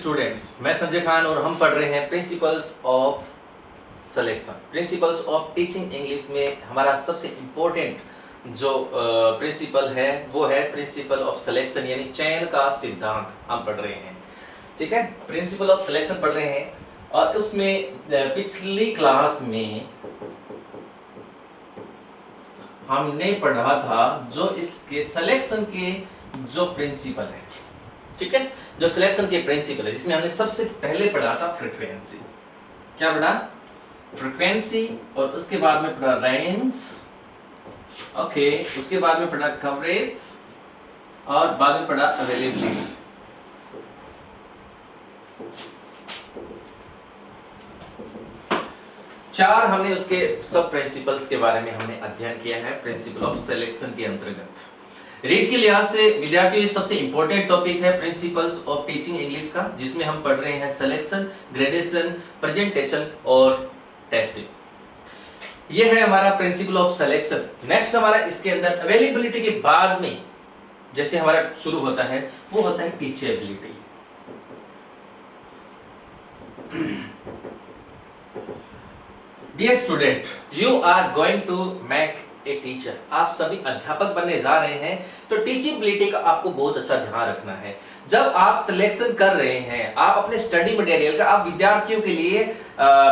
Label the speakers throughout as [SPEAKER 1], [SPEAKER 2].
[SPEAKER 1] Students, मैं संजय खान और हम पढ़ रहे हैं principles of selection. Principles of teaching English में हमारा सबसे इम्पोर्टेंट जो प्रिंसिपल है वो है प्रिंसिपल ऑफ सिलेक्शन, यानी चयन का सिद्धांत हम पढ़ रहे हैं। ठीक है, प्रिंसिपल ऑफ सिलेक्शन पढ़ रहे हैं और उसमें पिछली क्लास में हमने पढ़ा था जो इसके सिलेक्शन के जो प्रिंसिपल है, ठीक है, जो सिलेक्शन के प्रिंसिपल है, जिसमें हमने सबसे पहले पढ़ा था फ्रीक्वेंसी। क्या पढ़ा? फ्रीक्वेंसी। और उसके बाद में पढ़ा रेंज, ओके, उसके बाद में पढ़ा कवरेज और बाद में पढ़ा अवेलेबिलिटी। चार हमने उसके सब प्रिंसिपल्स के बारे में हमने अध्ययन किया है प्रिंसिपल ऑफ सिलेक्शन के अंतर्गत। रीड के लिहाज से विद्यार्थियों सबसे इंपॉर्टेंट टॉपिक है प्रिंसिपल्स ऑफ टीचिंग इंग्लिश का, जिसमें हम पढ़ रहे हैं सिलेक्शन, ग्रेडेशन, प्रेजेंटेशन और टेस्टिंग। यह है हमारा प्रिंसिपल ऑफ सिलेक्शन। नेक्स्ट हमारा इसके अंदर अवेलेबिलिटी के बाद में जैसे हमारा शुरू होता है वो होता है teachability. Dear student, you are going to make a teacher. आप सभी अध्यापक बनने जा रहे हैं, तो टीचिंगबिलिटी का आपको बहुत अच्छा ध्यान रखना है। जब आप सिलेक्शन कर रहे हैं, आप अपने स्टडी मटेरियल का, आप विद्यार्थियों के लिए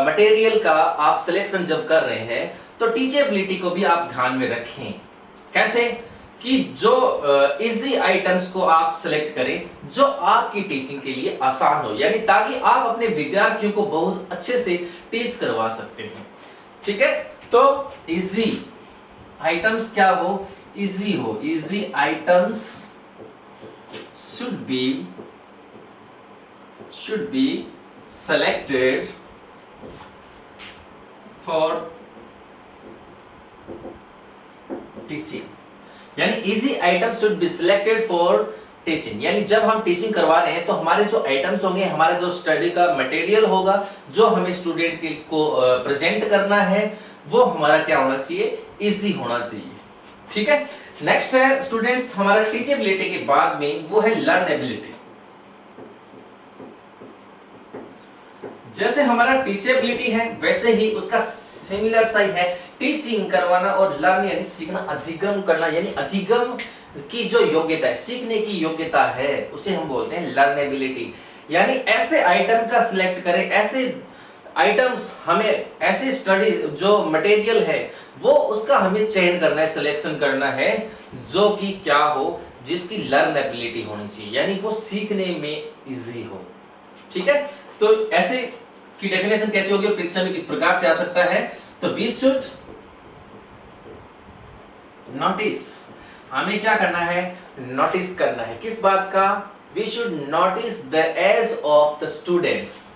[SPEAKER 1] मटेरियल का आप सिलेक्शन जब कर रहे हैं, तो टीचेबिलिटी को भी आप ध्यान में रखें। कैसे? कि जो इजी आइटम्स को आप सिलेक्ट करें जो आपकी टीचिंग के लिए आसान हो, यानी ताकि आप अपने विद्यार्थियों को बहुत अच्छे से टीच करवा सकते हैं। ठीक है, तो इजी आइटम्स क्या हो? इजी हो। Easy items should be selected for teaching, यानी easy items should be selected for teaching, यानी जब हम टीचिंग करवा रहे हैं तो हमारे जो आइटम्स होंगे, हमारा जो स्टडी का मटेरियल होगा, जो हमें स्टूडेंट को प्रेजेंट करना है, वो हमारा क्या होना चाहिए? इजी होना चाहिए। ठीक है, नेक्स्ट है स्टूडेंट्स हमारा टीचेबिलिटी के बाद में वो है लर्नेबिलिटी। जैसे हमारा टीचेबिलिटी है वैसे ही उसका सिमिलर सा ही है टीचिंग करवाना और लर्न यानी सीखना, अधिगम करना, यानी अधिगम की जो योग्यता है, सीखने की योग्यता है, उसे हम बोलते हैं लर्नेबिलिटी। यानी ऐसे आइटम का सिलेक्ट करें, ऐसे आइटम्स हमें, ऐसे स्टडी जो मटेरियल है वो उसका हमें चयन करना है, सिलेक्शन करना है, जो कि क्या हो, जिसकी लर्नेबिलिटी होनी चाहिए, यानी वो सीखने में इजी हो। ठीक है, तो ऐसे की डेफिनेशन कैसे होगी और परीक्षा में किस प्रकार से आ सकता है? तो वी शुड नोटिस, हमें क्या करना है? नोटिस करना है। किस बात का? We should notice the age of the students.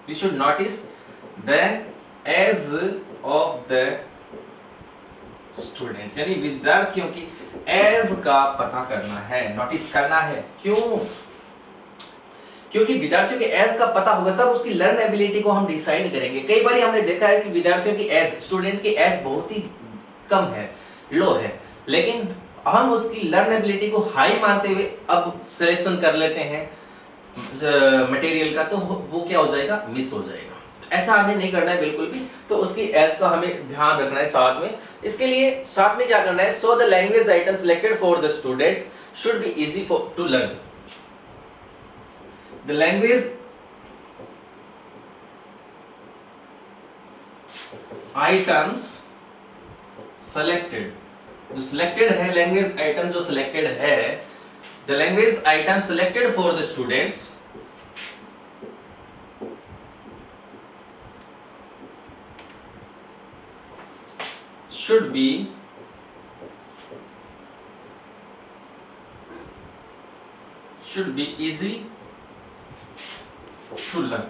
[SPEAKER 1] We should notice the age of the student, यानी विद्यार्थियों की एज का पता करना है, नोटिस करना है। क्यों? क्योंकि विद्यार्थियों के एज का पता होगा तब उसकी लर्नेबिलिटी को हम डिसाइड करेंगे। कई बार हमने देखा है कि विद्यार्थियों की एज, स्टूडेंट की एज बहुत ही कम है, लो है, लेकिन हम उसकी लर्नेबिलिटी को हाई मानते हुए अब सिलेक्शन कर लेते हैं मटेरियल का, तो वो क्या हो जाएगा? मिस हो जाएगा। ऐसा हमें नहीं करना है बिल्कुल भी। तो उसकी एज का हमें ध्यान रखना है साथ में। इसके लिए साथ में क्या करना है? So the language item selected for the student should be easy for to learn. The language items selected, जो सिलेक्टेड है, लैंग्वेज आइटम जो सिलेक्टेड है, the language item selected for the students should be easy to learn,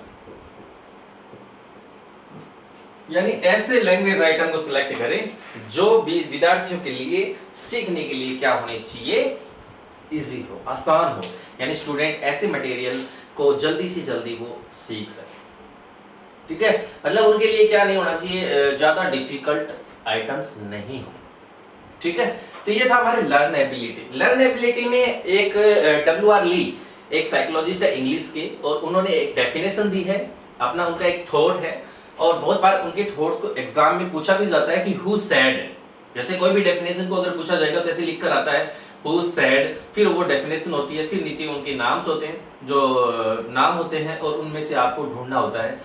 [SPEAKER 1] यानी ऐसे language item को select करें जो भी विद्यार्थियों के लिए सीखने के लिए क्या होने चाहिए? इजी हो, आसान हो, यानी स्टूडेंट ऐसे मटेरियल को जल्दी से जल्दी वो सीख सके। ठीक है, मतलब उनके लिए क्या नहीं होना चाहिए? ज्यादा डिफिकल्ट आइटम्स नहीं हो। ठीक है, तो ये था हमारी लर्नेबिलिटी। लर्नेबिलिटी में एक WR ली एक साइकोलॉजिस्ट है इंग्लिश के, और उन्होंने एक डेफिनेशन दी है, अपना उनका एक थॉट है, और बहुत बार उनके थॉट्स को एग्जाम में पूछा भी जाता है कि हु सेड, जैसे कोई भी डेफिनेशन को अगर पूछा जाएगा तो ऐसे लिख कर आता है हु सेड, फिर वो डेफिनेशन होती है, फिर नीचे उनके नाम्स होते हैं, जो नाम होते हैं, और उनमें से आपको ढूंढना होता है,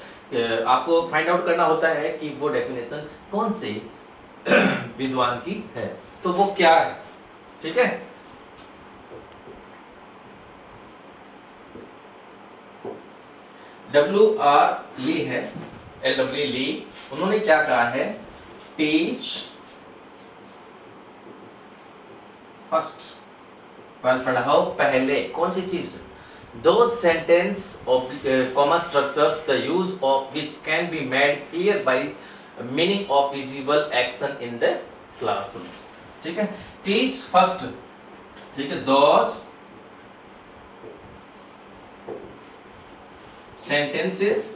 [SPEAKER 1] आपको फाइंड आउट करना होता है कि वो डेफिनेशन कौन से विद्वान की है, तो वो क्या है। ठीक है, WR ली है, LW ली, उन्होंने क्या कहा है, टीच फर्स्ट, पढ़ाओ पहले कौन सी चीज, those sentence of comma structures the use of which can be made clear by meaning of visible action in the classroom। ठीक है, teach first, ठीक है, those sentences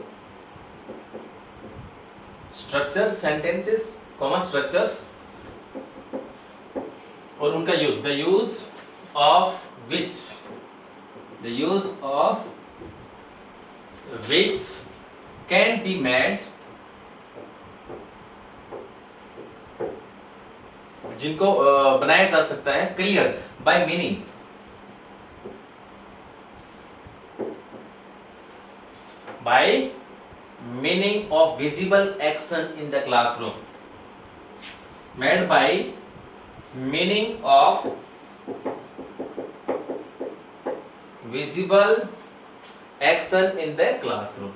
[SPEAKER 1] structures, sentences comma structures, और उनका use, the use of which can be made, जिनको बनाया जा सकता है clear by meaning, by meaning of visible action in the classroom, made by meaning of visible action in the classroom।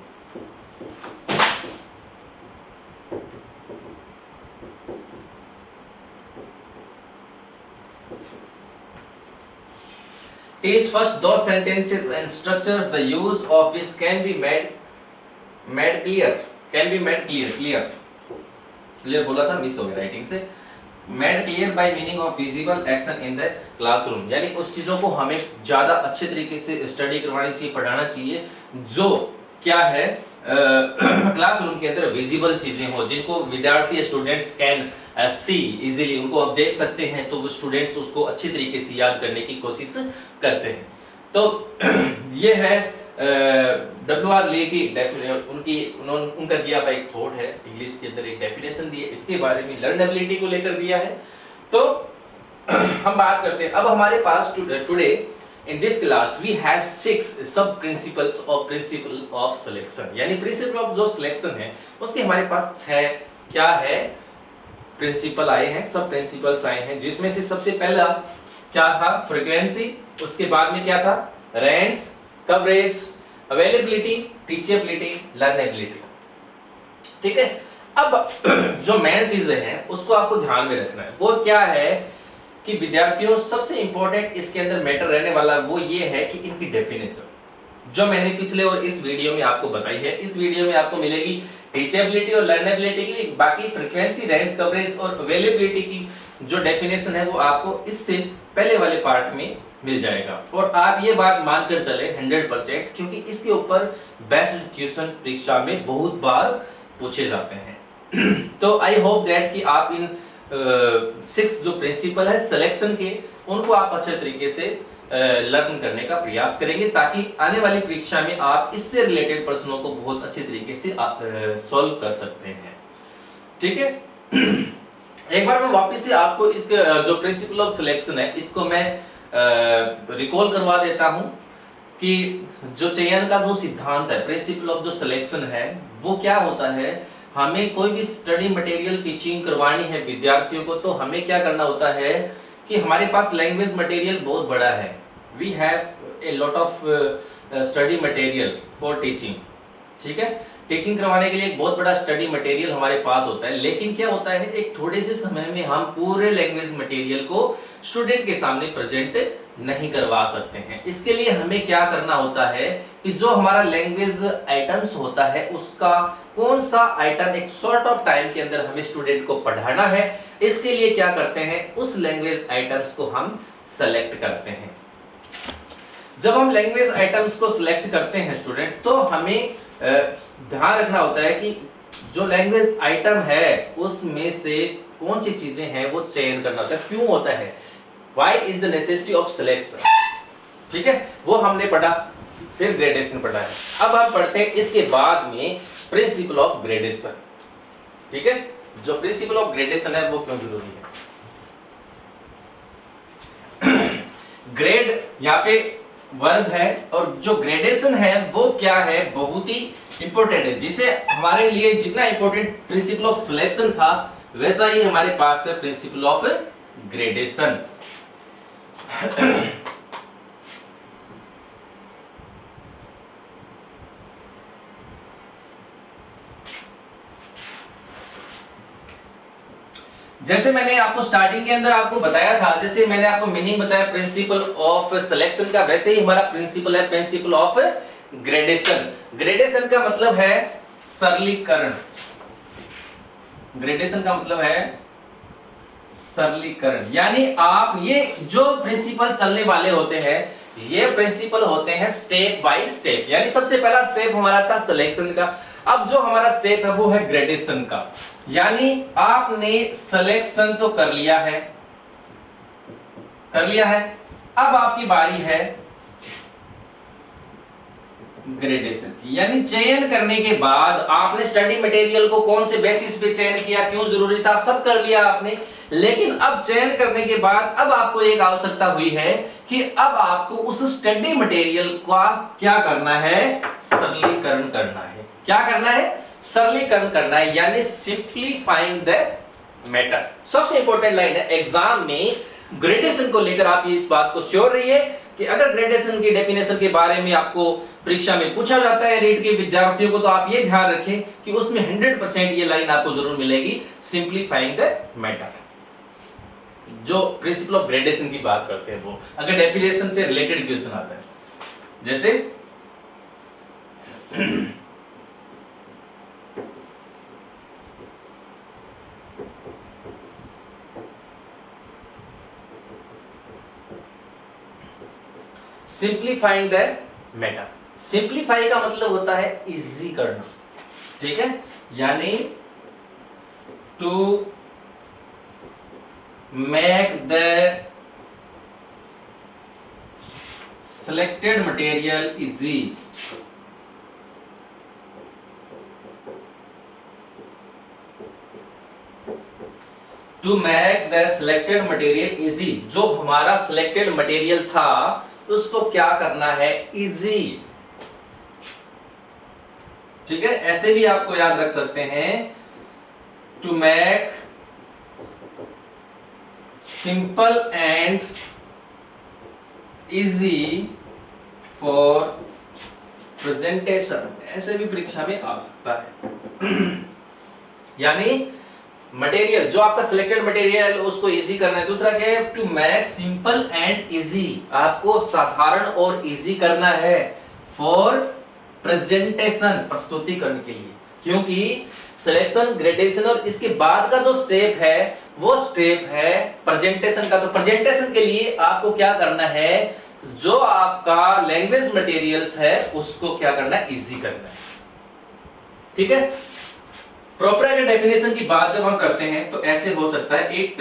[SPEAKER 1] Teach first those sentences and structures the use of which can be made clear, can be made clear बोला था, miss हो गया writing से, made clear by meaning of visible action in the classroom, यानी उस चीजों को हमें ज्यादा अच्छे तरीके से स्टडी करवानी चाहिए, पढ़ाना चाहिए, जो क्या है क्लासरूम के अंदर विजिबल चीजें हो, जिनको विद्यार्थी स्टूडेंट्स कैन सी इजीली, उनको आप देख सकते हैं, तो वो स्टूडेंट्स उसको अच्छी तरीके से याद करने की कोशिश करते हैं। तो ये है WR ले की उनका दिया हुआ एक थॉट है, इंग्लिश के अंदर एक डेफिनेशन दी है, इसके बारे में लर्नेबिलिटी को लेकर दिया है। तो हम बात करते हैं, अब हमारे पास today in this class we have 6 sub principles of selection, यानी प्रिंसिपल ऑफ जो सिलेक्शन है उसके हमारे पास 6 क्या है प्रिंसिपल आए हैं, सब प्रिंसिपल्स आए हैं, जिसमें से सबसे पहला क्या था, फ्रीक्वेंसी, उसके बाद में क्या था, रेंज, कवरेज, अवेलेबिलिटी, टीचेबिलिटी, लर्नेबिलिटी। ठीक है, अब जो मेन चीजें हैं उसको आपको ध्यान में रखना है, वो क्या है कि विद्यार्थियों सबसे इंपॉर्टेंट इसके अंदर मैटर रहने वाला वो ये है कि इनकी डेफिनेशन, जो मैंने पिछले और इस वीडियो में आपको बताई है, इस वीडियो में आपको मिलेगी टीचेबिलिटी और लर्नेबिलिटी की, बाकी फ्रीक्वेंसी, रेंज, कवरेज और अवेलेबिलिटी की जो डेफिनेशन है वो आपको इससे पहले वाले पार्ट में मिल जाएगा। और आप ये बात मानकर चले 100%, क्योंकि इसके ऊपर बेस्ट क्वेश्चन परीक्षा में बहुत बार पूछे जाते हैं। तो आई होप दैट कि आप इन 6 जो प्रिंसिपल है सिलेक्शन के, उनको आप अच्छे तरीके से लर्न करने का प्रयास करेंगे, ताकि आने वाली परीक्षा में आप इससे रिलेटेड प्रश्नों को बहुत अच्छे तरीके से सॉल्व कर सकते हैं। ठीक है, एक बार मैं वापस से आपको इसके जो प्रिंसिपल ऑफ सिलेक्शन है इसको मैं रिकॉल करवा देता हूं कि जो चयन का जो सिद्धांत है, प्रिंसिपल ऑफ जो सिलेक्शन है, वो क्या होता है, हमें कोई भी स्टडी मटेरियल टीचिंग करवानी है विद्यार्थियों को, तो हमें क्या करना होता है कि हमारे पास लैंग्वेज मटेरियल बहुत बड़ा है, we have a lot of study material for teaching. ठीक है, टीचिंग करवाने के लिए एक बहुत बड़ा स्टडी मटेरियल हमारे पास होता है, लेकिन क्या होता है एक थोड़े से समय में हम पूरे लैंग्वेज मटेरियल को स्टूडेंट के सामने प्रेजेंट नहीं करवा सकते हैं। इसके लिए हमें क्या करना होता है कि जो हमारा लैंग्वेज आइटम्स होता है उसका कौन सा आइटम एक शॉर्ट ऑफ टाइम के अंदर हमें स्टूडेंट को पढ़ाना है, इसके लिए क्या करते हैं, उस लैंग्वेज आइटम्स को हम सेलेक्ट करते हैं। जब हम लैंग्वेज आइटम्स को सिलेक्ट करते हैं स्टूडेंट, तो हमें ध्यान रखना होता है कि जो लैंग्वेज आइटम है उसमें से कौन सी चीजें हैं वो चयन करना होता है। क्यों होता है, why is the necessity of selection, ठीक है, वो हमने पढ़ा, फिर ग्रेडेशन पढ़ा है। अब हम पढ़ते हैं इसके बाद में प्रिंसिपल ऑफ ग्रेडेशन। ठीक है, जो प्रिंसिपल ऑफ ग्रेडेशन है वो क्यों जरूरी है। ग्रेड यहाँ पे वर्ब है, और जो ग्रेडेशन है वो क्या है, बहुत ही इंपॉर्टेंट है, जिसे हमारे लिए जितना इंपॉर्टेंट प्रिंसिपल ऑफ सिलेक्शन था वैसा ही हमारे पास है प्रिंसिपल ऑफ ग्रेडेशन। जैसे मैंने आपको स्टार्टिंग के अंदर आपको बताया था, जैसे मैंने आपको मीनिंग बताया प्रिंसिपल ऑफ सिलेक्शन का, वैसे ही हमारा प्रिंसिपल है प्रिंसिपल ऑफ ग्रेडेशन। ग्रेडेशन का मतलब है सरलीकरण। ग्रेडेशन का मतलब है सरलीकरण, यानी आप ये जो प्रिंसिपल चलने वाले होते हैं, ये प्रिंसिपल होते हैं स्टेप बाय स्टेप। यानी सबसे पहला स्टेप हमारा था सिलेक्शन का, अब जो हमारा स्टेप है वो है ग्रेडेशन का। यानी आपने सिलेक्शन तो कर लिया है, अब आपकी बारी है ग्रेडेशन की। यानी चयन करने के बाद आपने स्टडी मटेरियल को कौन से बेसिस पे चयन किया, क्यों जरूरी था, सब कर लिया आपने। लेकिन अब चयन करने के बाद अब आपको एक आवश्यकता हुई है कि अब आपको उस स्टडी मटेरियल का क्या करना है, सरलीकरण करना है। क्या करना है, सरलीकरण करना है, यानी सिंप्लीफाइंग द मैटर। सबसे इंपॉर्टेंट लाइन है एग्जाम में ग्रेडेशन को लेकर, आप इस बात को श्योर रहिए कि अगर ग्रेडेशन की डेफिनेशन के बारे में आपको परीक्षा में पूछा जाता है रीट के विद्यार्थियों को, तो आप ये ध्यान रखें कि उसमें 100% ये लाइन आपको जरूर मिलेगी, सिंप्लीफाइंग द मैटर। जो प्रिंसिपल ऑफ ग्रेडेशन की बात करते हैं वो, अगर डेफिनेशन से रिलेटेड क्वेश्चन आता है, जैसे सिंप्लीफाइंग द मैटर। सिंप्लीफाई का मतलब होता है इजी करना, ठीक है, यानी to make the selected material easy. To make the selected material easy, जो हमारा selected material था उसको क्या करना है, easy. ठीक है, ऐसे भी आपको याद रख सकते हैं, to make simple and easy for presentation, ऐसे भी परीक्षा में आ सकता है। यानी मटेरियल जो आपका सिलेक्टेड मटेरियल उसको इजी करना है। दूसरा क्या है, to make simple and easy, आपको साधारण और इजी करना है फॉर प्रेजेंटेशन, प्रस्तुतिकरण के लिए। क्योंकि सिलेक्शन, ग्रेडेशन और इसके बाद का जो स्टेप है वो स्टेप है प्रेजेंटेशन का। तो प्रेजेंटेशन के लिए आपको क्या करना है, जो आपका लैंग्वेज मटेरियल्स है उसको क्या करना है, इजी करना है। ठीक है, प्रॉपर डेफिनेशन की बात जब हम करते हैं तो ऐसे हो सकता है, इट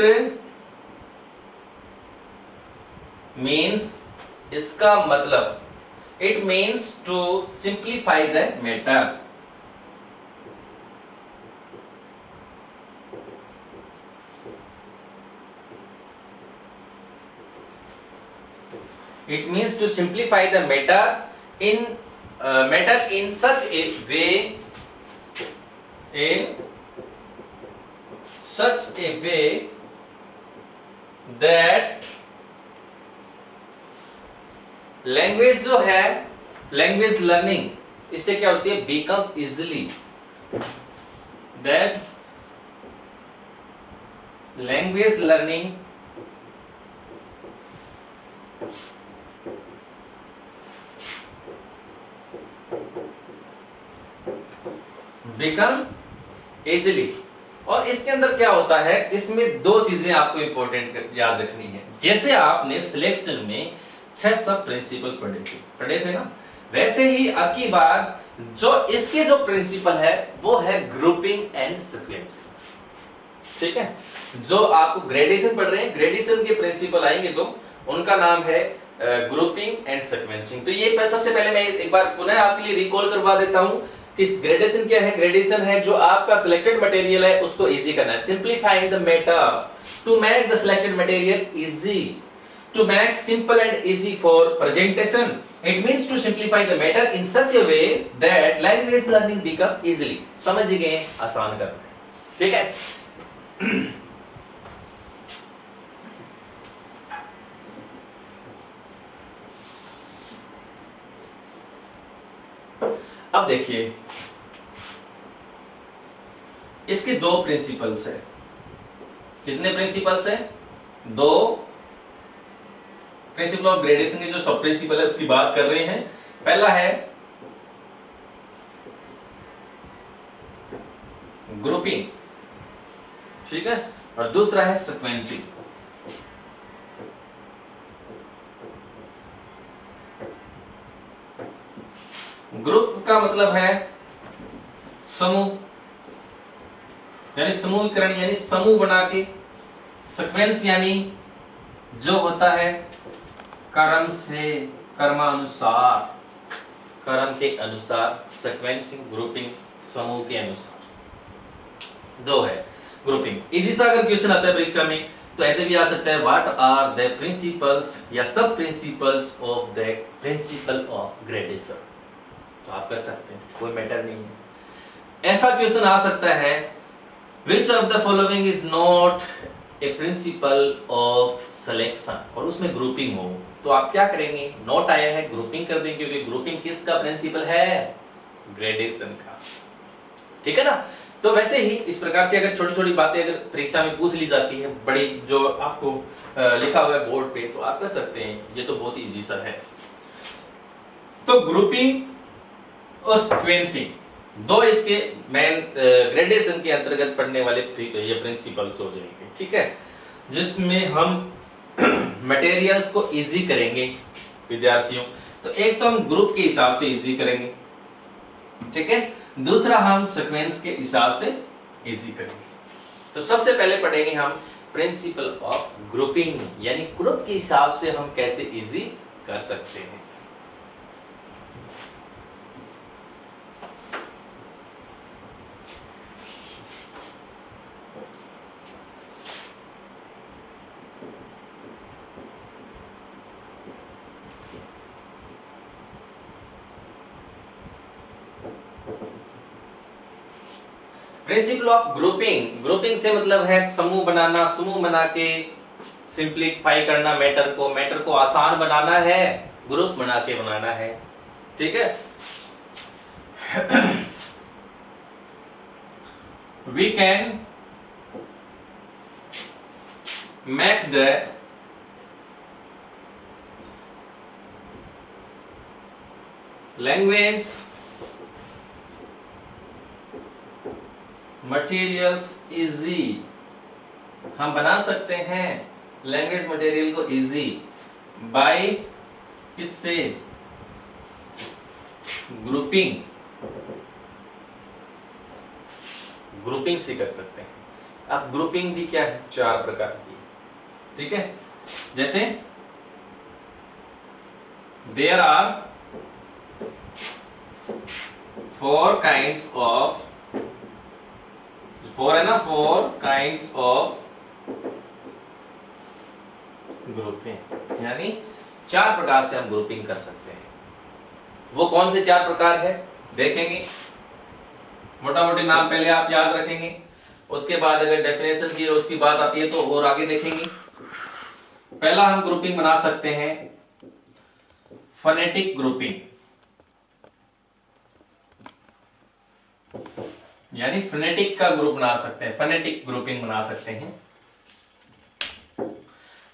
[SPEAKER 1] मीन्स, इसका मतलब, it means to simplify the matter. It means to simplify the matter in such a way, that language जो है, language learning, इससे क्या होती है, become easily, that language learning become easily. और इसके अंदर क्या होता है, इसमें दो चीजें आपको इंपॉर्टेंट याद रखनी है। जैसे आपने सिलेक्शन में 6 सब प्रिंसिपल पढ़े थे ना, वैसे ही अब की बार जो इसके जो प्रिंसिपल है वो है ग्रुपिंग एंड सीक्वेंसिंग। ठीक है, जो आप ग्रेडेशन पढ़ रहे हैं, ग्रेडेशन के प्रिंसिपल आएंगे तो उनका नाम है ग्रुपिंग एंड सीक्वेंसिंग। तो ये सबसे पहले मैं एक बार पुनः आपके लिए रिकॉल करवा देता हूं कि ग्रेडेशन क्या है। ग्रेडेशन है जो आपका सिलेक्टेड मटेरियल है उसको इजी करना है, simplifying the matter to make the selected material easy, to make simple and easy for presentation. It means to simplify the matter in such a way that language learning become easily, समझ ही गए, आसान करना है, ठीक है। अब देखिए इसके दो प्रिंसिपल्स है। कितने प्रिंसिपल्स है? दो प्रिंसिपल ऑफ ग्रेडेशन के जो सब प्रिंसिपल है उसकी बात कर रहे हैं। पहला है ग्रुपिंग, ठीक है, और दूसरा है सीक्वेंसिंग। ग्रुप का मतलब है समूह, यानी समूहीकरण, यानी समूह बना के। सीक्वेंस यानी जो होता है कर्म से, कर्मानुसार, कर्म के अनुसार। सीक्वेंसिंग, ग्रुपिंग समूह के अनुसार। दो है ग्रुपिंग। इजी सा अगर क्वेश्चन आता है परीक्षा में तो ऐसे भी आ सकता है, व्हाट आर द प्रिंसिपल्स या सब principles of the principle of gradation. तो आप कर सकते हैं, कोई मैटर नहीं है। ऐसा क्वेश्चन आ सकता है, which of the following is not a principle of selection, और उसमें ग्रुपिंग हो तो आप क्या करेंगे? नोट आया है, ग्रुपिंग कर देंगे, क्योंकि ग्रुपिंग किसका प्रिंसिपल है? ग्रेडेशन का, ठीक है ना। तो वैसे ही इस प्रकार से अगर छोटी छोटी बातें अगर परीक्षा में पूछ ली जाती है, बड़ी जो आपको लिखा हुआ है बोर्ड पे, तो आप कर सकते हैं। ये तो बहुत इजी सा है। तो ग्रुपिंग और सीक्वेंसिंग दो इसके मेन ग्रेडेशन के अंतर्गत पढ़ने वाले ये प्रिंसिपल्स हो जाएंगे, ठीक है, जिसमें हम मटेरियल्स को इजी करेंगे विद्यार्थियों। तो एक तो हम ग्रुप के हिसाब से इजी करेंगे, ठीक है, दूसरा हम सीक्वेंस के हिसाब से इजी करेंगे। तो सबसे पहले पढ़ेंगे हम प्रिंसिपल ऑफ ग्रुपिंग, यानी ग्रुप के हिसाब से हम कैसे इजी कर सकते हैं। प्रिंसिपल ऑफ ग्रुपिंग, ग्रुपिंग से मतलब है समूह बनाना, समूह बना के सिंप्लीफाई करना मैटर को आसान बनाना है, ग्रुप बना के बनाना है, ठीक है। We can make the language materials easy, हम बना सकते हैं लैंग्वेज मटेरियल को इजी बाय किससे? ग्रुपिंग, ग्रुपिंग से कर सकते हैं। अब ग्रुपिंग भी क्या है? चार प्रकार की, ठीक है। जैसे देयर आर 4 काइंड्स ऑफ, 4 है ना, 4 काइंड्स ऑफ ग्रुपिंग, यानी 4 प्रकार से हम ग्रुपिंग कर सकते हैं। वो कौन से 4 प्रकार है देखेंगे। मोटा मोटी नाम पहले आप याद रखेंगे, उसके बाद अगर डेफिनेशन की उसकी बात आती है तो और आगे देखेंगे। पहला हम ग्रुपिंग बना सकते हैं फोनेटिक ग्रुपिंग, यानी फोनेटिक का ग्रुप बना सकते हैं, फोनेटिक ग्रुपिंग बना सकते हैं।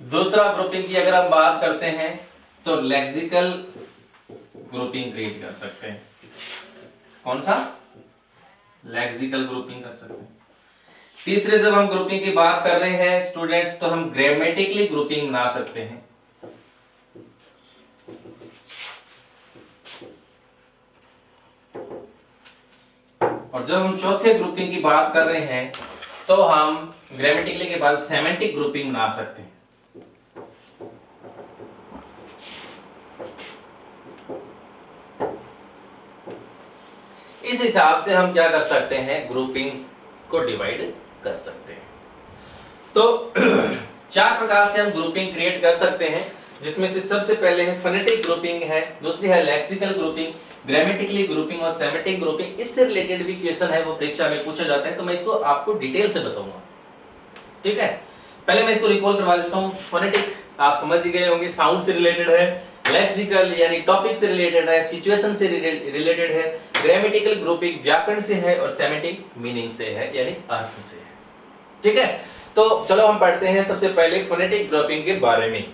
[SPEAKER 1] दूसरा ग्रुपिंग की अगर हम बात करते हैं तो लेक्सिकल ग्रुपिंग क्रिएट कर सकते हैं। कौन सा? लेक्सिकल ग्रुपिंग कर सकते हैं। तीसरे जब हम ग्रुपिंग की बात कर रहे हैं स्टूडेंट्स, तो हम ग्रामेटिकली ग्रुपिंग बना सकते हैं। और जब हम चौथे ग्रुपिंग की बात कर रहे हैं तो हम ग्रामेटिकली के बाद सेमेंटिक ग्रुपिंग बना सकते हैं। इस हिसाब से हम क्या कर सकते हैं, ग्रुपिंग को डिवाइड कर सकते हैं। तो 4 प्रकार से हम ग्रुपिंग क्रिएट कर सकते हैं, जिसमें से सबसे पहले है फोनेटिक ग्रुपिंग है, दूसरी है लेक्सिकल ग्रुपिंग, ग्रामेटिकली ग्रुपिंग और सेमेटिक ग्रुपिंग। इससे रिलेटेड भी क्वेश्चन है, वो परीक्षा में पूछा जाता है, तो मैं इसको आपको डिटेल से बताऊंगा। ठीक है, पहले मैं इसको रिकॉल करवा देता हूं। फोनेटिक आप समझ ही गए होंगे, साउंड से रिलेटेड है, लेक्सिकल यानी टॉपिक से रिलेटेड है, सिचुएशन से रिलेटेड है, ग्रामेटिकल ग्रुपिंग व्याकरण से है और सेमेटिक मीनिंग से है यानी अर्थ से है। ठीक है, तो चलो हम पढ़ते हैं सबसे पहले फोनेटिक ग्रुपिंग के बारे में।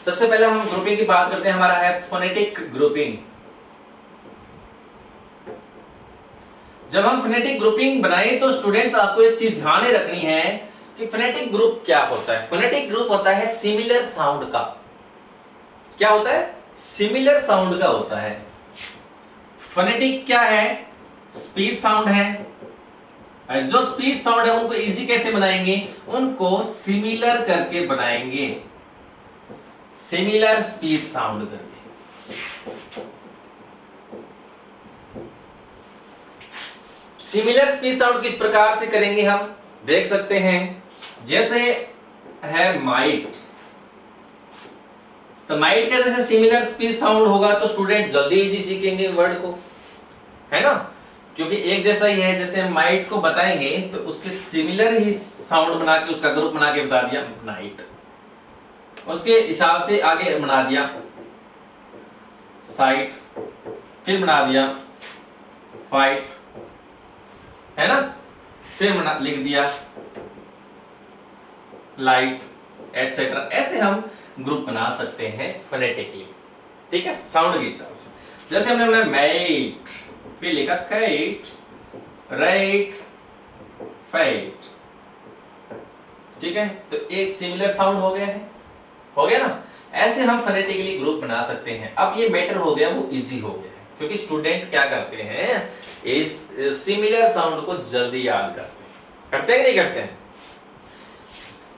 [SPEAKER 1] सबसे पहले हम ग्रुपिंग की बात करते हैं, हमारा है फोनेटिक ग्रुपिंग। जब हम फोनेटिक ग्रुपिंग बनाएं तो स्टूडेंट्स आपको एक चीज ध्यान में रखनी है कि फोनेटिक ग्रुप क्या होता है। फोनेटिक ग्रुप होता है सिमिलर साउंड का। क्या होता है? सिमिलर साउंड का होता है। फोनेटिक क्या है? स्पीच साउंड है। जो स्पीच साउंड है उनको इजी कैसे बनाएंगे? उनको सिमिलर करके बनाएंगे, सिमिलर स्पीच साउंड करके। सिमिलर स्पीच साउंड किस प्रकार से करेंगे हम देख सकते हैं। जैसे है माइट, तो माइट का जैसे सिमिलर स्पीच साउंड होगा तो स्टूडेंट जल्दी इजी सीखेंगे वर्ड को, है ना, क्योंकि एक जैसा ही है। जैसे माइट को बताएंगे तो उसके सिमिलर ही साउंड बना के उसका ग्रुप बना के बता दिया नाइट, उसके हिसाब से आगे बना दिया साइट, फिर बना दिया फाइट, है ना, फिर लिख दिया लाइट एटसेट्रा। ऐसे हम ग्रुप बना सकते हैं फोनेटिकली। ठीक है, साउंड के हिसाब से। जैसे हमने बनाया मैट, फिर लिखा काइट, राइट, फाइट। ठीक है, तो एक सिमिलर साउंड हो गया है, हो गया ना। ऐसे हम फोनेटिकली ग्रुप बना सकते हैं। अब ये मैटर हो गया, वो इजी हो गया है, क्योंकि स्टूडेंट क्या करते हैं, इस सिमिलर साउंड को जल्दी याद करते हैं कि नहीं करते हैं।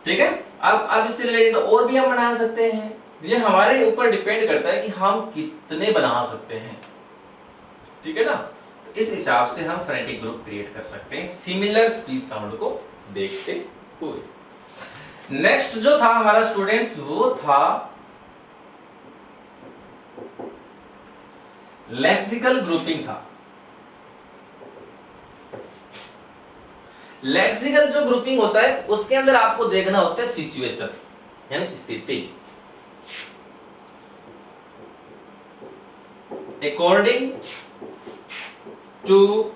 [SPEAKER 1] ठीक है, अब इससे रिलेटेड और भी हम बना सकते हैं। ये हमारे ऊपर डिपेंड करता है कि हम कितने बना सकते हैं। ठीक है ना, तो इस हिसाब से हम फोनेटिक ग्रुप क्रिएट कर सकते हैं सिमिलर स्पीच साउंड को देखते हुए। नेक्स्ट जो था हमारा स्टूडेंट्स, वो था लेक्सिकल ग्रुपिंग था। लेक्सिकल जो ग्रुपिंग होता है उसके अंदर आपको देखना होता है सिचुएशन यानी स्थिति। According to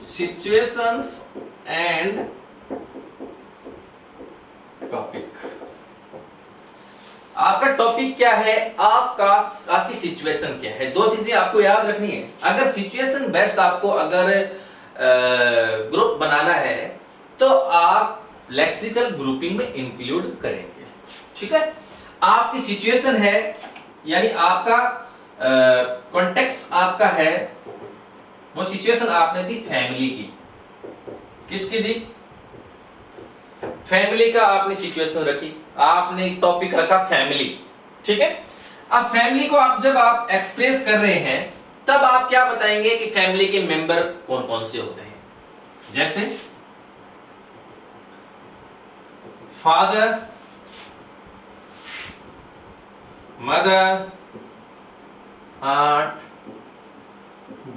[SPEAKER 1] situations and topic. आपका टॉपिक क्या है, आपकी सिचुएशन क्या है, दो चीजें आपको याद रखनी है। अगर सिचुएशन बेस्ड आपको अगर ग्रुप बनाना है तो आप लेक्सिकल ग्रुपिंग में इंक्लूड करेंगे। ठीक है, आपकी सिचुएशन है यानी आपका कॉन्टेक्स्ट आपका है, वो सिचुएशन आपने दी फैमिली की। किसकी दी? फैमिली का आपने सिचुएशन रखी, आपने एक टॉपिक रखा फैमिली। ठीक है, अब फैमिली को जब आप एक्सप्रेस कर रहे हैं तब आप क्या बताएंगे कि फैमिली के मेंबर कौन कौन से होते हैं। जैसे father, mother, aunt,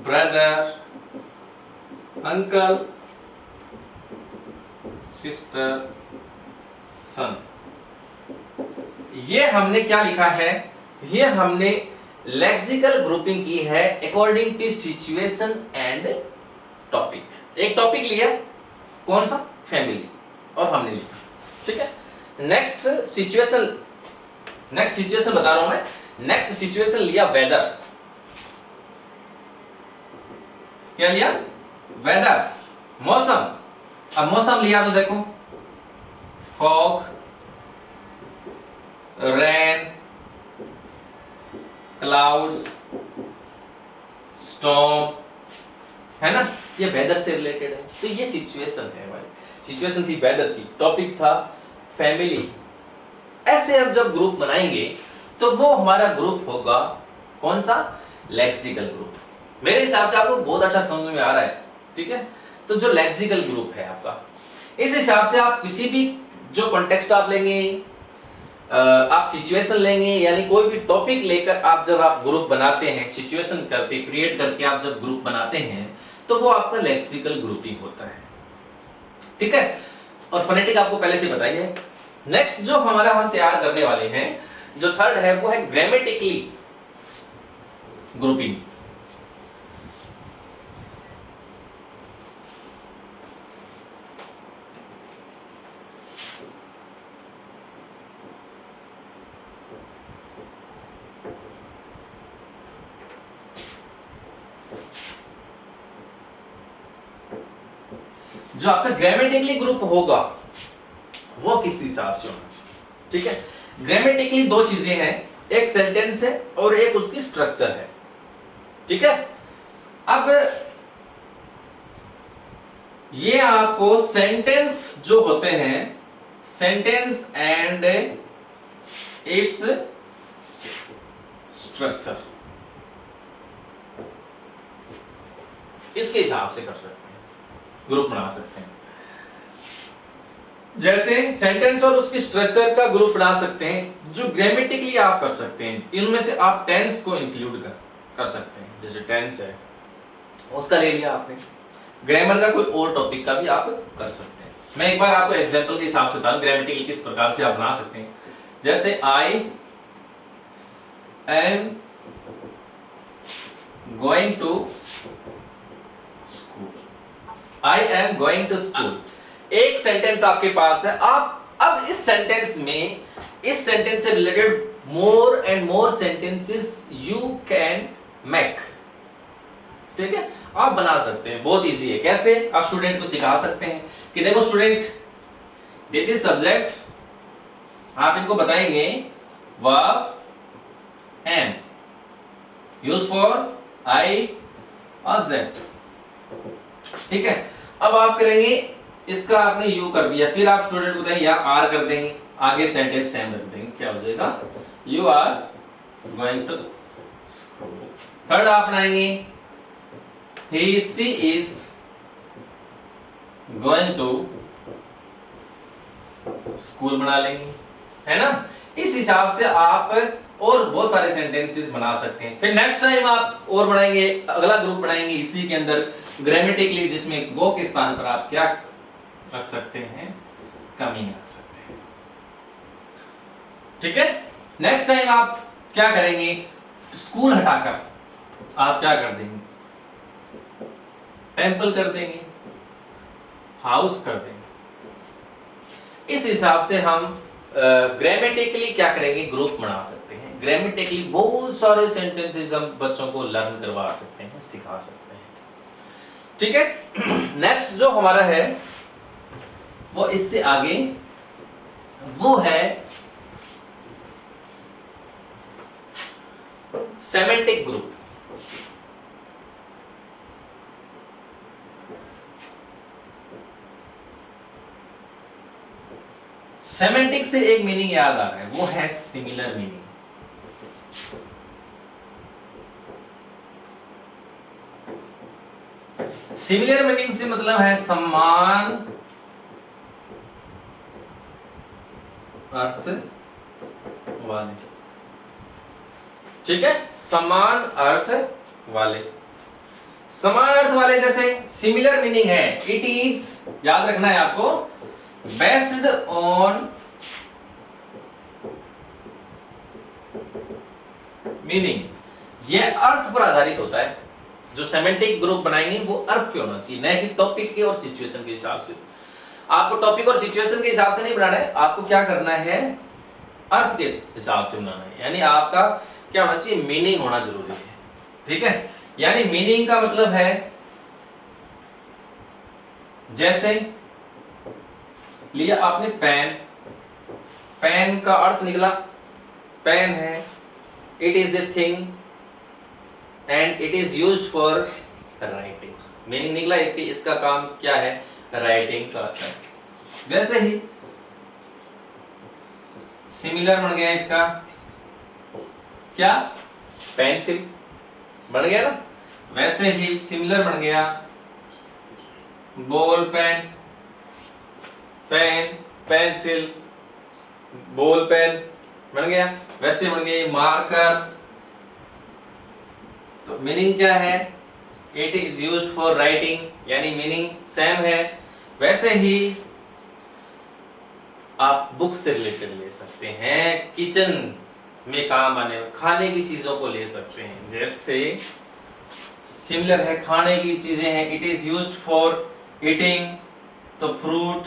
[SPEAKER 1] brother, uncle, sister, son। ये हमने क्या लिखा है, ये हमने लेक्सिकल ग्रुपिंग की है according to situation and topic. एक टॉपिक लिया, कौन सा? फैमिली, और हमने लिखा। ठीक है, नेक्स्ट सिचुएशन बता रहा हूं मैं। नेक्स्ट सिचुएशन लिया वेदर। क्या लिया? वेदर, मौसम। अब मौसम लिया तो देखो फॉग, रेन, क्लाउड्स, स्टॉर्म, है ना, ये वेदर से रिलेटेड है। तो ये सिचुएशन है हमारी, सिचुएशन थी वेदर की, टॉपिक था फैमिली। ऐसे हम जब ग्रुप बनाएंगे तो वो हमारा ग्रुप होगा कौन सा, लेक्सिकल ग्रुप। मेरे हिसाब से आपको बहुत अच्छा समझ में आ रहा है, ठीक है। तो जो लेक्सिकल ग्रुप है आपका, इस हिसाब से आप किसी भी जो कॉन्टेक्स्ट आप लेंगे, आप सिचुएशन लेंगे, यानी कोई भी टॉपिक लेकर आप जब आप ग्रुप बनाते हैं, सिचुएशन करके क्रिएट करके आप जब ग्रुप बनाते हैं तो वो आपका लेक्सिकल ग्रुपिंग होता है, ठीक है। और फोनेटिक आपको पहले से बताई है। नेक्स्ट जो हमारा हम तैयार करने वाले हैं, जो थर्ड है, वो है ग्रामेटिकली ग्रुपिंग। जो आपका ग्रामेटिकली ग्रुप होगा वो किस हिसाब से होना चाहिए, ठीक है। ग्रामेटिकली दो चीजें हैं, एक सेंटेंस है और एक उसकी स्ट्रक्चर है, ठीक है। अब ये आपको सेंटेंस जो होते हैं, सेंटेंस एंड इट्स स्ट्रक्चर, इसके हिसाब से कर सकते हैं, ग्रुप बना सकते हैं। जैसे सेंटेंस और उसकी स्ट्रक्चर का ग्रुप बना सकते हैं। जो ग्रामेटिकली आप कर सकते हैं, इनमें से आप टेंस को इंक्लूड कर सकते हैं। जैसे टेंस है, उसका ले लिया आपने। ग्रामर का कोई और टॉपिक का भी आप कर सकते हैं। मैं एक बार आपको एग्जांपल के हिसाब से बताऊं ग्रामेटिकली किस प्रकार से आप बना सकते हैं। जैसे I am going to school, I am going to school, एक सेंटेंस आपके पास है। आप अब इस सेंटेंस में, इस सेंटेंस से related more and more sentences you can make, ठीक है। आप बना सकते हैं, बहुत इजी है। कैसे? आप स्टूडेंट को सिखा सकते हैं कि देखो स्टूडेंट, दिस इज सब्जेक्ट, आप इनको बताएंगे verb am use for I object, ठीक है। अब आप करेंगे, इसका आपने यू कर दिया, फिर आप स्टूडेंट को बताएंगे या आर कर देंगे, आगे सेंटेंस सेम रख देंगे, क्या हो जाएगा, you are going to school. Third आप बनाएंगे he she is going to school बना लेंगे, है ना। इस हिसाब से आप और बहुत सारे सेंटेंसेस बना सकते हैं। फिर नेक्स्ट टाइम आप और बनाएंगे, अगला ग्रुप बनाएंगे इसी के अंदर ग्रामेटिकली, जिसमें गो के स्थान पर आप क्या रख सकते हैं, कमिंग रख सकते हैं, ठीक है। नेक्स्ट टाइम आप क्या करेंगे, स्कूल हटाकर आप क्या कर देंगे, टेंपल कर देंगे, हाउस कर देंगे। इस हिसाब से हम ग्रामेटिकली क्या करेंगे, ग्रुप बना सकते हैं। ग्रामेटिकली बहुत सारे सेंटेंसेस हम बच्चों को लर्न करवा सकते हैं, सिखा सकते हैं, ठीक है। नेक्स्ट जो हमारा है वो इससे आगे, वो है सेमेंटिक ग्रुप। सेमेंटिक से एक मीनिंग याद आ रहा है, वो है सिमिलर मीनिंग। सिमिलर मीनिंग से मतलब है समान अर्थ वाले, ठीक है, समान अर्थ वाले। समान अर्थ वाले जैसे सिमिलर मीनिंग है, इट इज, याद रखना है आपको, बेस्ड ऑन मीनिंग, यह अर्थ पर आधारित होता है। जो सेमेंटिक ग्रुप बनाएंगे वो अर्थ पे होना चाहिए, न कि टॉपिक के और सिचुएशन के हिसाब से। आपको टॉपिक और सिचुएशन के हिसाब से नहीं बनाना है, आपको क्या करना है, अर्थ के हिसाब से बनाना है। यानी आपका क्या होना चाहिए, मीनिंग होना जरूरी है, ठीक है। यानी मीनिंग का मतलब है, जैसे लिया आपने पेन, पेन का अर्थ निकला, पेन है, it is a thing and it is used for writing, meaning निकला है कि इसका काम क्या है, राइटिंग का होता है। वैसे ही सिमिलर बन गया इसका क्या, पेंसिल बन गया ना। वैसे ही सिमिलर बन गया ball pen, pen, pencil, ball pen बन गया। वैसे बन गया मार्कर। तो मीनिंग क्या है, it is used for writing, यानी मीनिंग सेम है। वैसे ही आप बुक से रिलेटेड ले सकते हैं, किचन में काम आने खाने की चीजों को ले सकते हैं। जैसे सिमिलर है, खाने की चीजें हैं, it is used for eating, तो फ्रूट,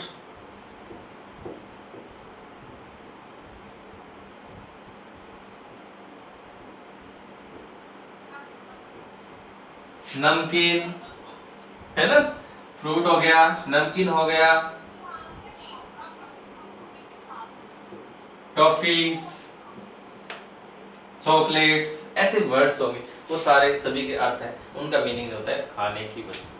[SPEAKER 1] नमकीन, है ना, फ्रूट हो गया, नमकीन हो गया, टॉफीज, चॉकलेट्स, ऐसे वर्ड्स होंगे, वो सारे सभी के अर्थ है, उनका मीनिंग होता है खाने की वस्तु।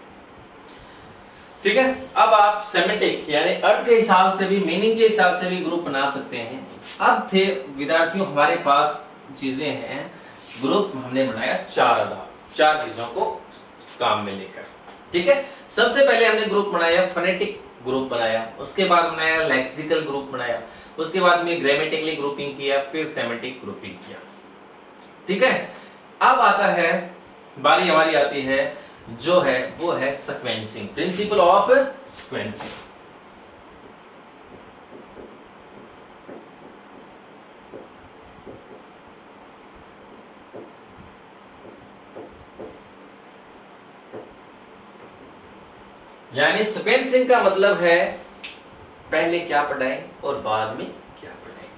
[SPEAKER 1] ठीक है, अब आप सेमेटिक यानी अर्थ के हिसाब से भी, मीनिंग के हिसाब से भी ग्रुप बना सकते हैं। अब थे विद्यार्थियों हमारे पास चीजें हैं, ग्रुप हमने बनाया चार चीजों को काम में लेकर। ठीक है, सबसे पहले हमने ग्रुप बनाया फोनेटिक ग्रुप बनाया, उसके बाद बनाया लेक्सिकल ग्रुप बनाया, उसके बाद में ग्रामेटिकली ग्रुपिंग किया, फिर सेमेटिक ग्रुपिंग किया। ठीक है, अब आता है बारी हमारी आती है जो है वो है सीक्वेंसिंग, प्रिंसिपल ऑफ सीक्वेंसिंग। यानी सीक्वेंसिंग का मतलब है पहले क्या पढ़ाएं और बाद में क्या पढ़ाएं,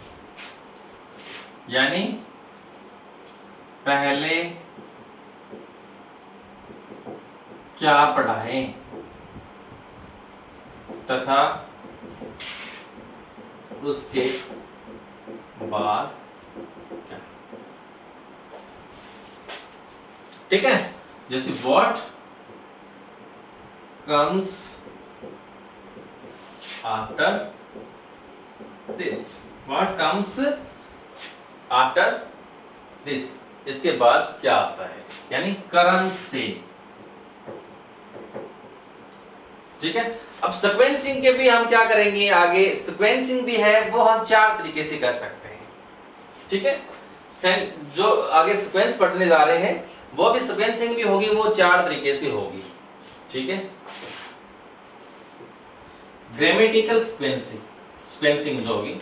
[SPEAKER 1] यानी पहले क्या पढ़ाएं तथा उसके बाद क्या। ठीक है, जैसे what comes after this, what comes after this, इसके बाद क्या आता है, यानी कर्म से। ठीक है, अब सीक्वेंसिंग के भी हम क्या करेंगे आगे, सीक्वेंसिंग भी है वो हम 4 तरीके से कर सकते हैं। ठीक है, जो आगे सीक्वेंस पढ़ने जा रहे हैं वो भी सीक्वेंसिंग भी होगी, वो 4 तरीके से होगी। ठीक है, ग्रामेटिकल सीक्वेंसिंग जो होगी,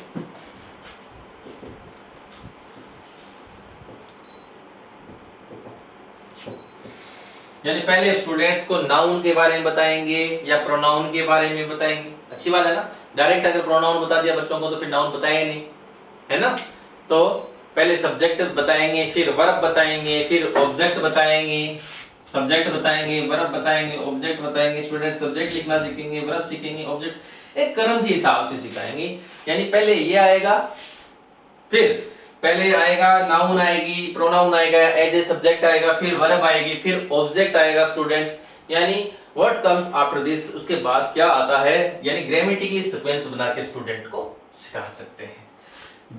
[SPEAKER 1] यानी पहले स्टूडेंट्स को नाउन के बारे में बताएंगे या प्रोनाउन के बारे में बताएंगे। अच्छी बात है ना, डायरेक्ट अगर प्रोनाउन बता दिया बच्चों को तो फिर नाउन बताया ही नहीं, है ना। तो पहले सब्जेक्ट बताएंगे, फिर वर्ब बताएंगे, फिर ऑब्जेक्ट बताएंगे, सब्जेक्ट बताएंगे, वर्ब बताएंगे, ऑब्जेक्ट बताएंगे। स्टूडेंट सब्जेक्ट लिखना सीखेंगे, वर्ब सीखेंगे, ऑब्जेक्ट एक कर्म के हिसाब से सिखाएंगे। यानी पहले ये आएगा, फिर पहले आएगा नाउन आएगी, प्रोनाउन आएगा, एज ए सब्जेक्ट आएगा, फिर वर्ब आएगी, फिर ऑब्जेक्ट आएगा स्टूडेंट्स, यानी व्हाट कम्स आफ्टर दिस, उसके बाद क्या आता है, यानी ग्रामेटिकली सीक्वेंस बना के स्टूडेंट को सिखा सकते हैं।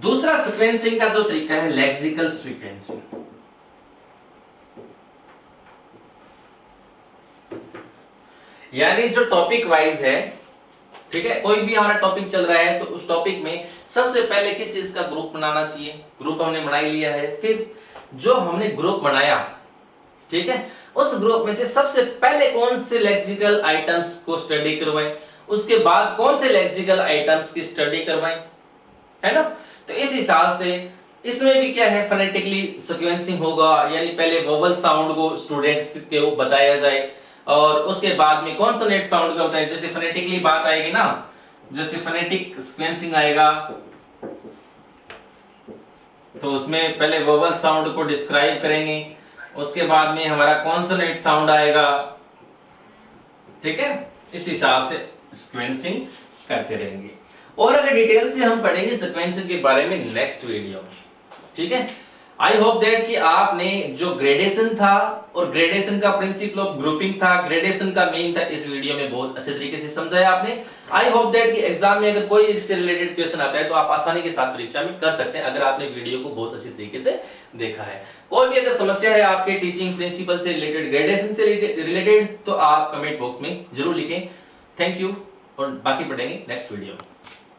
[SPEAKER 1] दूसरा सीक्वेंसिंग का जो तरीका है लेक्सिकल सीक्वेंसिंग, यानी जो टॉपिक वाइज है। ठीक है, कोई भी हमारा टॉपिक चल रहा है तो उस टॉपिक में सबसे पहले किस चीज का ग्रुप बनाना चाहिए, ग्रुप हमने बना ही लिया है। फिर जो हमने ग्रुप बनाया, ठीक है, उस ग्रुप में से सबसे पहले कौन से लेक्सिकल आइटम्स को स्टडी करवाएं, उसके बाद कौन से लेक्सिकल आइटम्स की स्टडी करवाएं, है ना। तो इस हिसाब से इसमें भी क्या है, फोनेटिकली सीक्वेंसिंग होगा, यानी पहले वोवल साउंड को स्टूडेंट्स को बताया जाए और उसके बाद में कॉन्सोनेंट साउंड का होता है। जैसे फोनेटिकली बात आएगी ना, जैसे फोनेटिक सीक्वेंसिंग आएगा तो उसमें पहले वोवल साउंड को डिस्क्राइब करेंगे, उसके बाद में हमारा कॉन्सोनेंट साउंड आएगा। ठीक है, इस हिसाब से सीक्वेंसिंग करते रहेंगे। और अगर डिटेल से हम पढ़ेंगे सीक्वेंसिंग के बारे में नेक्स्ट वीडियो में। ठीक है, आई होप दैट कि आपने जो ग्रेडेशन था और ग्रेडेशन का प्रिंसिपल ऑफ ग्रुपिंग था, ग्रेडेशन का मेन था, इस वीडियो में बहुत अच्छे तरीके से समझाया आपने। आई होप दैट कि एग्जाम में अगर कोई इससे रिलेटेड क्वेश्चन आता है तो आप आसानी के साथ परीक्षा में कर सकते हैं, अगर आपने वीडियो को बहुत अच्छी तरीके से देखा है। कोई भी अगर समस्या है आपके टीचिंग प्रिंसिपल से रिलेटेड, ग्रेडेशन से रिलेटेड, तो आप कमेंट बॉक्स में जरूर लिखें। थैंक यू, और बाकी पढ़ेंगे नेक्स्ट वीडियो में।